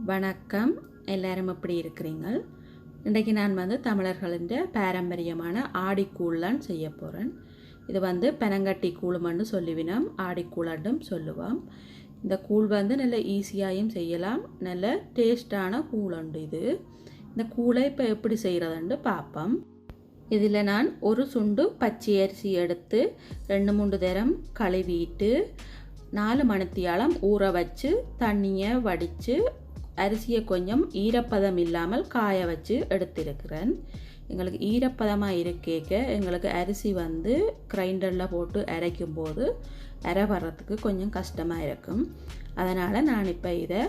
வணக்கம், எல்லாரும் எப்படி இருக்கிறீங்க? இன்றைக்கு நான் தமிழர்களின் பாரம்பரியமான ஆடிக்கூழ்லாம் செய்ய போகிறேன். இது பனங்கட்டி கூழுமன்னு சொல்லுவினோம், ஆடிக்கூழட்டும் சொல்லுவோம். இந்த கூழ் நல்ல ஈஸியாகவும் செய்யலாம், நல்ல டேஸ்டான கூழ் உண்டு இது. இந்த கூழை இப்போ எப்படி செய்கிறதுன்னு பார்ப்போம். இதில் நான் ஒரு சுண்டு பச்சை அரிசி எடுத்து 2-3 தரம் கழுவிட்டு 4 மணித்தியாலம் ஊற வச்சு தண்ணியை வடித்து அரிசியை கொஞ்சம் ஈரப்பதம் இல்லாமல் காய வச்சு எடுத்திருக்கிறேன். எங்களுக்கு ஈரப்பதமாக இருக்கேக்க எங்களுக்கு அரிசி கிரைண்டரில் போட்டு அரைக்கும் போது அரை வர்றதுக்கு கொஞ்சம் கஷ்டமாக இருக்கும். அதனால் நான் இப்போ இதை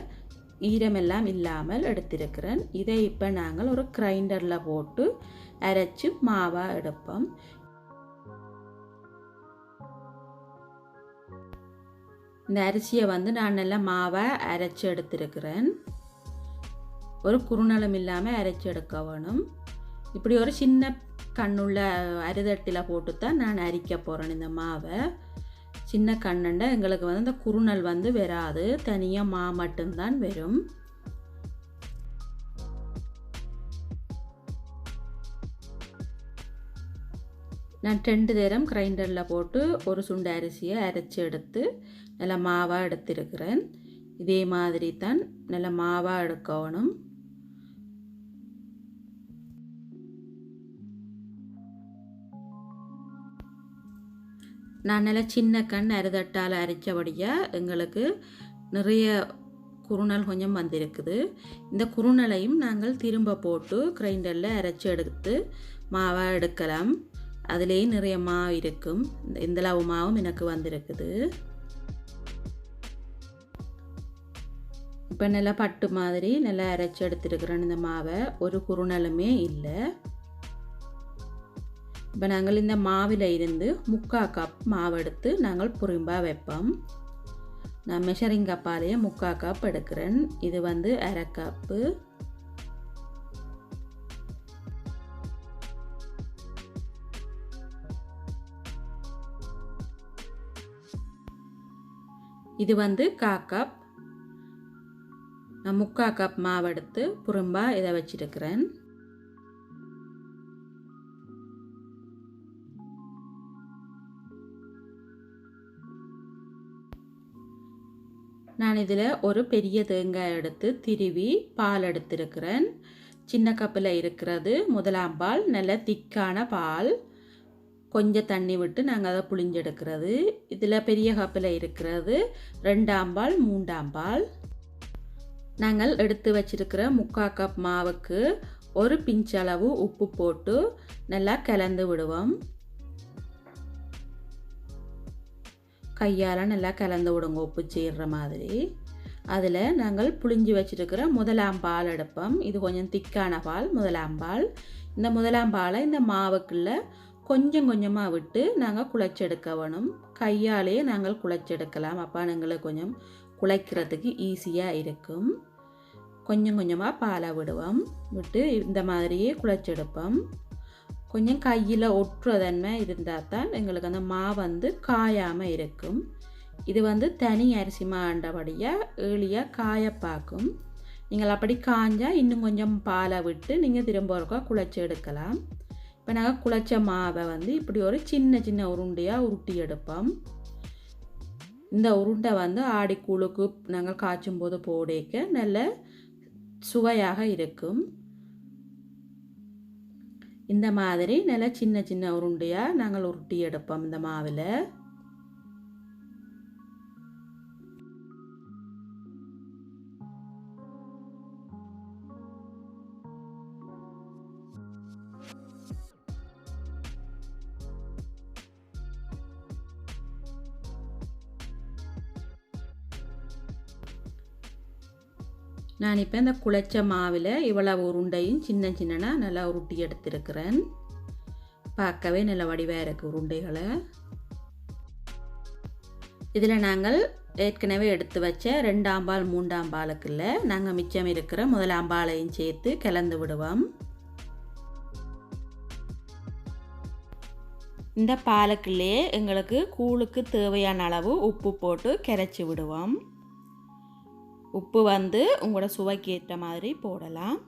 ஈரமெல்லாம் இல்லாமல் எடுத்திருக்கிறேன். இதை இப்போ நாங்கள் ஒரு கிரைண்டரில் போட்டு அரைச்சி மாவாக எடுப்போம். இந்த அரிசியை நான் நல்லா மாவை அரைச்சி எடுத்திருக்கிறேன். ஒரு குறுநலம் இல்லாமல் அரைச்சி எடுக்க வேணும். இப்படி ஒரு சின்ன கண்ணுள்ள அரிதட்டில் போட்டு தான் நான் அரிக்க போகிறேன். இந்த மாவை சின்ன கண்ணுண்ட எங்களுக்கு இந்த குறுநல் வராது, தனியாக மா மட்டும்தான் வரும். நான் 2 தரம் கிரைண்டரில் போட்டு ஒரு சுண்டு அரிசியை அரைச்சி எடுத்து நல்லா மாவாக எடுத்திருக்கிறேன். இதே மாதிரி தான் நல்லா மாவாக எடுக்கணும். நான் நல்லா சின்ன கண் அரிதட்டால் அரைச்சபடியாக எங்களுக்கு நிறைய குறுநல் கொஞ்சம் வந்திருக்குது. இந்த குறுநலையும் நாங்கள் திரும்ப போட்டு கிரைண்டரில் அரைச்சி எடுத்து மாவாக எடுக்கலாம். அதுலேயே நிறைய மாவு இருக்கும். இந்த அளவு மாவும் எனக்கு வந்திருக்குது. இப்போ நல்லா பட்டு மாதிரி நல்லா அரைச்சி எடுத்துருக்கிறேன். இந்த மாவை ஒரு குறுநலுமே இல்லை. இப்போ நாங்கள் இந்த மாவில் இருந்து 3/4 கப் மாவு எடுத்து நாங்கள் புரிம்பாக வைப்போம். நான் மெஷரிங் கப்பாலேயே 3/4 கப் எடுக்கிறேன். இது 1/2 கப்பு. இது 1/4 கப். நான் 3/4 கப் மாவு எடுத்து புறம்பா இதை வச்சிருக்கிறேன். நான் இதில் ஒரு பெரிய தேங்காய் எடுத்து திருவி பால் எடுத்திருக்கிறேன். சின்ன கப்பில் இருக்கிறது 1ஆம் பால், நல்ல திக்கான பால். கொஞ்சம் தண்ணி விட்டு நாங்கள் அதை புளிஞ்செடுக்கிறது. இதில் பெரிய கப்பில் இருக்கிறது 2ஆம் பால், 3ஆம் பால். நாங்கள் எடுத்து வச்சிருக்கிற 3/4 கப் மாவுக்கு ஒரு பிஞ்சளவு உப்பு போட்டு நல்லா கலந்து விடுவோம். கையால் நல்லா கலந்து விடுங்க, உப்பு சேர்ற மாதிரி. அதில் நாங்கள் புளிஞ்சு வச்சிருக்கிற 1ஆம் பால் எடுப்போம். இது கொஞ்சம் திக்கான பால், 1ஆம் பால். இந்த 1ஆம் பாலை இந்த மாவுக்குள்ள கொஞ்சம் கொஞ்சமாக விட்டு நாங்கள் குழைச்செடுக்க வேணும். கையாலே நாங்கள் குழைச்செடுக்கலாம். அப்போ எங்களுக்கு கொஞ்சம் குழைக்கிறதுக்கு ஈஸியாக இருக்கும். கொஞ்சம் கொஞ்சமாக பாலை விடுவோம். விட்டு இந்த மாதிரியே குழைச்செடுப்போம். கொஞ்சம் கையில் ஒட்டுறதன்மை இருந்தால் தான் எங்களுக்கு அந்த மா காயாமல் இருக்கும். இது தனி அரிசி மாண்டபடியாக ஏளியாக காயப்பாக்கும். நீங்கள் அப்படி காஞ்சால் இன்னும் கொஞ்சம் பாலை விட்டு நீங்கள் திரும்ப ஒருக்கா குழைச்சி எடுக்கலாம். இப்போ நாங்கள் குழைச்ச மாவை இப்படி ஒரு சின்ன சின்ன உருண்டையாக உருட்டி எடுப்போம். இந்த உருண்டை ஆடிக்கூழுக்கு நாங்கள் காய்ச்சும் போது போடேக்க நல்ல சுவையாக இருக்கும். இந்த மாதிரி நல்ல சின்ன சின்ன உருண்டையாக நாங்கள் உருட்டி எடுப்போம் இந்த மாவில். நான் இப்போ இந்த குழைச்ச மாவில் இவ்வளவு உருண்டையும் சின்ன சின்னனா நல்லா உருட்டி எடுத்திருக்கிறேன். பார்க்கவே நல்ல வடிவாக இருக்குது உருண்டைகளை. இதில் நாங்கள் ஏற்கனவே எடுத்து வச்ச 2ஆம் பால் 3ஆம் பாலுக்குள்ள நாங்கள் மிச்சம் இருக்கிற 1ஆம் பாலையும் சேர்த்து கலந்து விடுவோம். இந்த பாலுக்குள்ளேயே எங்களுக்கு கூழுக்கு தேவையான அளவு உப்பு போட்டு கரைச்சி விடுவோம். உப்பு வந்து உங்களோட சுவைக்கு ஏற்ற மாதிரி போடலாம்.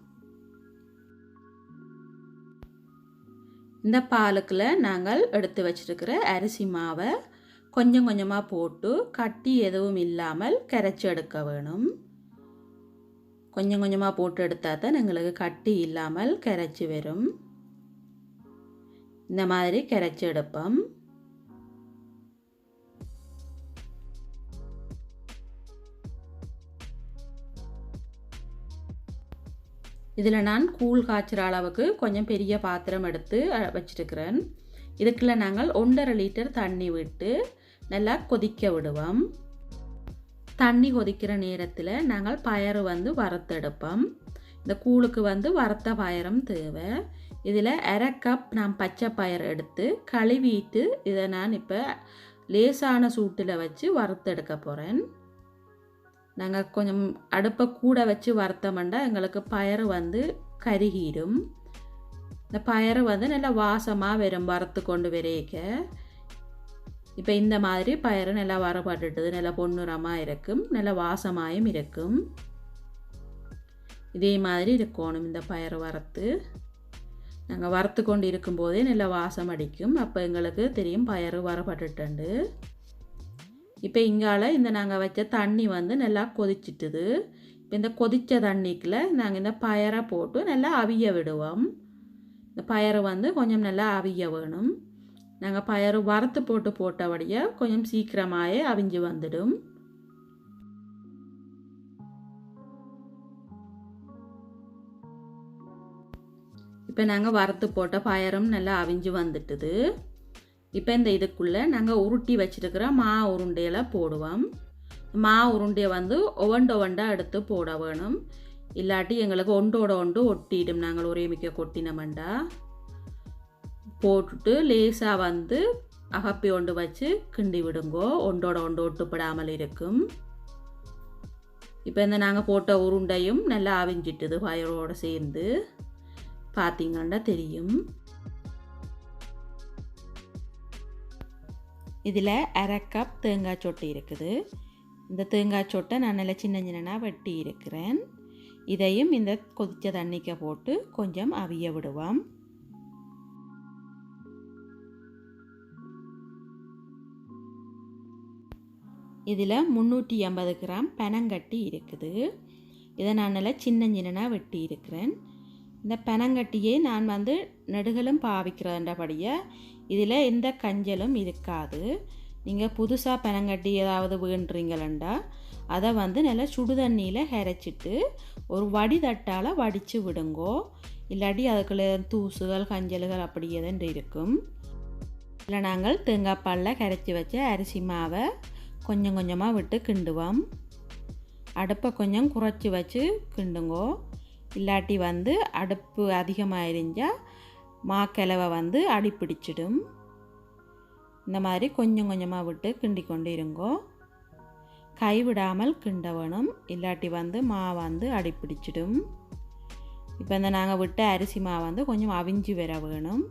இந்த பாலுக்குள்ள நாங்கள் எடுத்து வச்சிருக்கிற அரிசி மாவை கொஞ்சம் கொஞ்சமாக போட்டு கட்டி எதுவும் இல்லாமல் கரைச்சி எடுக்க வேணும். கொஞ்சம் கொஞ்சமாக போட்டு எடுத்தால் தான் எங்களுக்கு கட்டி இல்லாமல் கரைச்சி வரும். இந்த மாதிரி கரைச்சி எடுப்போம். இதில் நான் கூழ் காய்ச்சுற அளவுக்கு கொஞ்சம் பெரிய பாத்திரம் எடுத்து வச்சிருக்கிறேன். இதுக்குள்ள நாங்கள் 1.5 லிட்டர் தண்ணி விட்டு நல்லா கொதிக்க விடுவோம். தண்ணி கொதிக்கிற நேரத்தில் நாங்கள் பயறு வந்து வறுத்தெடுப்போம். இந்த கூழுக்கு வந்து வறுத்த பயரும் தேவை. இதில் 1/2 கப் நான் பச்சை பயிர் எடுத்து கழுவிட்டு இதை நான் இப்போ லேசான சூட்டில் வச்சு வறுத்தெடுக்க போகிறேன். நாங்கள் கொஞ்சம் அடுப்பை கூட வச்சு வறுத்தோம்னா எங்களுக்கு பயறு வந்து கருகிடும். இந்த பயறு வந்து நல்லா வாசமாக வரும் வறுத்து கொண்டு வரைக்க. இப்போ இந்த மாதிரி பயறு நல்லா வறுபட்டுட்டது, நல்லா பொன்னிறமாக இருக்கும், நல்லா வாசமாயும் இருக்கும். இதே மாதிரி இருக்கணும் இந்த பயறு வறுத்து. நாங்கள் வறுத்து கொண்டு இருக்கும்போதே நல்லா வாசம் அடிக்கும். அப்போ எங்களுக்கு தெரியும் பயறு வறுபட்டுட்டு. இப்போ இங்கால இந்த நாங்கள் வச்ச தண்ணி வந்து நல்லா கொதிச்சிட்டுது. இப்போ இந்த கொதித்த தண்ணிக்குள்ள நாங்கள் இந்த பயரை போட்டு நல்லா அவிய விடுவோம். இந்த பயறு வந்து கொஞ்சம் நல்லா அவிய வேணும். நாங்கள் பயறு வறுத்து போட்டபடியாக கொஞ்சம் சீக்கிரமாகவே அவிஞ்சு வந்துடும். இப்போ நாங்கள் வறுத்து போட்ட பயரும் நல்லா அவிஞ்சு வந்துட்டுது. இப்போ இந்த இதுக்குள்ளே நாங்கள் உருட்டி வச்சுருக்கிற மா உருண்டையில் போடுவோம். மா உருண்டையை வந்து ஒவண்டாக எடுத்து போட வேணும். இல்லாட்டி எங்களுக்கு ஒன்றோட ஒன்று ஒட்டிடும். நாங்கள் ஒரே மிக்க கொட்டினோம்டா போட்டுட்டு லேசாக வந்து அகப்பி ஒன்று வச்சு கிண்டி விடுங்கோ. ஒன்றோட ஒன்று ஒட்டுப்படாமல் இருக்கும். இப்போ இந்த நாங்கள் போட்ட உருண்டையும் நல்லா அவிஞ்சிட்டுது பயரோடு சேர்ந்து. பார்த்தீங்கன்னா தெரியும். இதில் 1/2 கப் தேங்காய் சொட்டு இருக்குது. இந்த தேங்காய் சொட்டை நான் நல்லா சின்ன சின்னனாக வெட்டி இருக்கிறேன். இதையும் இந்த கொதித்த தண்ணிக்க போட்டு கொஞ்சம் அவிய விடுவோம். இதில் 380 கிராம் பனங்கட்டி இருக்குது. இதை நான் நல்லா சின்ன சின்னனாக வெட்டி இருக்கிறேன். இந்த பனங்கட்டியை நான் வந்து நெடுகளும் பாவிக்கிறதுன்றபடியாக இதில் எந்த கஞ்சலும் இருக்காது. நீங்கள் புதுசாக பனங்கட்டி ஏதாவது வேண்டுறீங்களா அதை வந்து நல்லா சுடுதண்ணியில் கரைச்சிட்டு ஒரு வடிதட்டால் வடித்து விடுங்கோ. இல்லாட்டி அதுக்குள்ள தூசுகள் கஞ்சல்கள் அப்படி எதுன்னு இருக்கும். இதில் நாங்கள் தேங்காய் பாலில் கரைச்சி வச்ச அரிசி மாவை கொஞ்சம் கொஞ்சமாக விட்டு கிண்டுவோம். அடுப்பை கொஞ்சம் குறைச்சி வச்சு கிண்டுங்கோ. இல்லாட்டி வந்து அடுப்பு அதிகமாக எரிஞ்சால் மாக்கிழவை வந்து அடிப்பிடிச்சிடும். இந்த மாதிரி கொஞ்சம் கொஞ்சமாக விட்டு கிண்டி கொண்டு இருங்கோ. கைவிடாமல் கிண்ட வேணும். இல்லாட்டி வந்து மா வந்து அடிப்பிடிச்சிடும். இப்போ இந்த நாங்கள் விட்ட அரிசி மா வந்து கொஞ்சம் அவிஞ்சு வர வேணும்.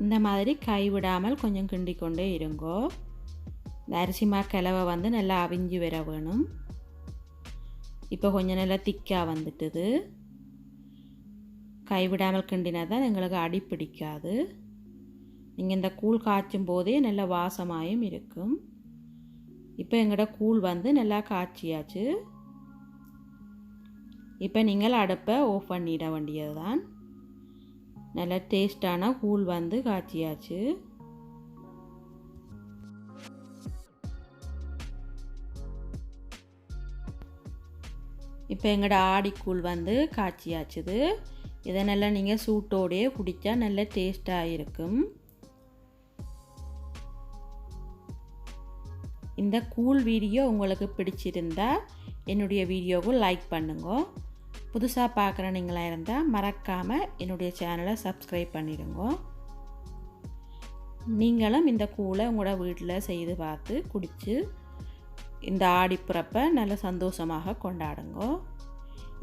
இந்த மாதிரி கைவிடாமல் கொஞ்சம் கிண்டி கொண்டே இருங்கோ. இந்த அரிசி மா கிழவை வந்து நல்லா அவிஞ்சு வர வேணும். இப்போ கொஞ்சம் நல்லா திக்காக வந்துட்டுது. கைவிடாமல் கிண்டினா தான் எங்களுக்கு அடி பிடிக்காது. நீங்கள் இந்த கூழ் காய்ச்சும் போதே நல்லா வாசமாயும் இருக்கும். இப்போ எங்களோட கூழ் வந்து நல்லா காய்ச்சியாச்சு. இப்போ நீங்கள் அடுப்பை ஆஃப் பண்ணிட வேண்டியது தான். நல்ல டேஸ்டான கூழ் வந்து காய்ச்சியாச்சு. இப்போ எங்களோட ஆடிக்கூழ் வந்து காய்ச்சியாச்சுது. இதை நல்லா நீங்கள் சூட்டோடையே குடித்தா நல்ல டேஸ்டாக இருக்கும். இந்த கூழ் வீடியோ உங்களுக்கு பிடிச்சிருந்தா என்னுடைய வீடியோவை லைக் பண்ணுங்க. புதுசாக பார்க்குற நீங்களாக இருந்தால் மறக்காமல் என்னுடைய சேனலை சப்ஸ்கிரைப் பண்ணிடுங்க. நீங்களும் இந்த கூழை உங்களோட வீட்டில் செய்து பார்த்து குடித்து இந்த ஆடிப்பிறப்பை நல்ல சந்தோஷமாக கொண்டாடுங்க.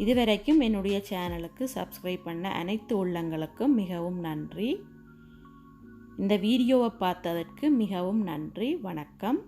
இதுவரைக்கும் என்னுடைய சேனலுக்கு சப்ஸ்கிரைப் பண்ண அனைத்து உள்ளங்களுக்கும் மிகவும் நன்றி. இந்த வீடியோவை பார்த்ததற்கு மிகவும் நன்றி. வணக்கம்.